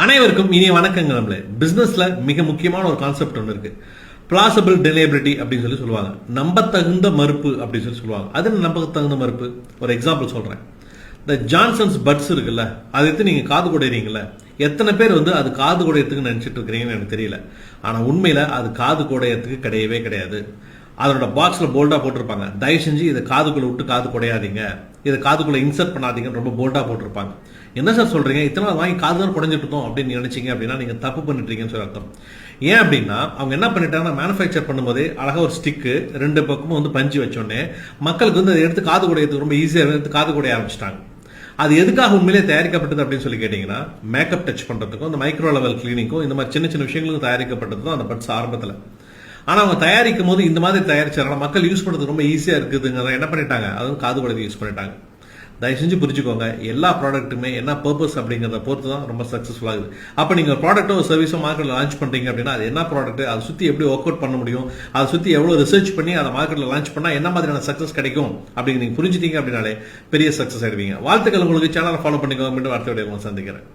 அனைவருக்கும் இனிய வணக்கங்கள். நம்மளே பிசினஸ்ல மிக முக்கியமான ஒரு கான்செப்ட் ஒன்று இருக்கு. பிளாசிபிள் டெலிபிலிட்டி அப்படின்னு சொல்லுவாங்க. நம்பத்தகுந்த மறுப்பு அப்படின்னு சொல்லுவாங்க. அது நம்பத்தகுந்த மறுப்பு. ஒரு எக்ஸாம்பிள் சொல்றேன். இந்த ஜான்சன்ஸ் பட்ஸ் இருக்குல்ல, அதை எடுத்து நீங்க காது குடைறீங்கல்ல, எத்தனை பேர் அது காது குடையத்துக்கு நினைச்சிட்டு இருக்கிறீங்கன்னு எனக்கு தெரியல. ஆனா உண்மையில அது காது குடையத்துக்கு கிடையவே கிடையாது. அதோட பாக்ஸ்ல போல்டா போட்டிருப்பாங்க, தயவு செஞ்சு இதை காதுக்குள்ள விட்டு காது குடையாதீங்க, இதை காதுக்குள்ள இன்சர்ட் பண்ணாதீங்கன்னு ரொம்ப போல்டா போட்டிருப்பாங்க. என்ன சார் சொல்றீங்க, இத்தனை வாங்கி காது தான் குடைஞ்சிட்டு இருந்தோம் அப்படின்னு நினைச்சீங்க அப்படின்னா நீங்க தப்பு பண்ணிட்டீங்கன்னு சொல்லி அர்த்தம். ஏன் அப்படின்னா அவங்க என்ன பண்ணிட்டாங்கன்னா, மேனுஃபேக்சர் பண்ணும்போதே அழகா ஒரு ஸ்டிக்கு ரெண்டு பக்கமும் பஞ்சு வச்சோடனே மக்களுக்கு அதை எடுத்து காது குடையத்துக்கு ரொம்ப ஈஸியாக எடுத்து காது குடைய ஆரம்பிச்சிட்டாங்க. அது எதுக்காக உண்மையிலே தயாரிக்கப்பட்டது அப்படின்னு சொல்லி கேட்டீங்கன்னா, மேக்கப் டச் பண்றதுக்கும் இந்த மைக்ரோ லெவல் கிளீனிக்கும் இந்த மாதிரி சின்ன சின்ன விஷயங்களுக்கும் தயாரிக்கப்பட்டது தான் அந்த பட்ஸ் ஆரம்பத்தில். ஆனா அவங்க தயாரிக்கும் போது இந்த மாதிரி தயாரிச்சாங்க, மக்கள் யூஸ் பண்றது ரொம்ப ஈஸியா இருக்குதுங்க, என்ன பண்ணிட்டாங்க, அதுவும் காது குடையத்தை யூஸ் பண்ணிட்டாங்க. தயவு செஞ்சு புரிஞ்சுக்கோங்க, எல்லா ப்ராடக்ட்டுமே என்ன பர்பஸ் அப்படிங்கிறத பொறுத்து தான் ரொம்ப சக்ஸஸ்ஃபுல் ஆகுது. அப்போ நீங்கள் ப்ராடக்ட்டோ சர்வீஸோ மார்க்கெட்டில் லான்ச் பண்ணுறீங்க அப்படின்னா அது என்ன ப்ராடக்ட், அதை சுற்றி எப்படி ஒர்க் அவுட் பண்ண முடியும், அதை சுற்றி எவ்வளோ ரிசர்ச் பண்ணி அதை மார்க்கெட்டில் லான்ச் பண்ணால் என்ன மாதிரியான சக்ஸஸ் கிடைக்கும் அப்படிங்க நீங்கள் புரிஞ்சுட்டீங்க அப்படின்னாலே பெரிய சக்ஸஸ் ஆயிடுவீங்க. வாழ்த்துக்கள். உங்களுக்கு சேனலை ஃபாலோ பண்ணிக்கோங்க. மீண்டும் அடுத்த வீடியோவில் சந்திக்கிறேன்.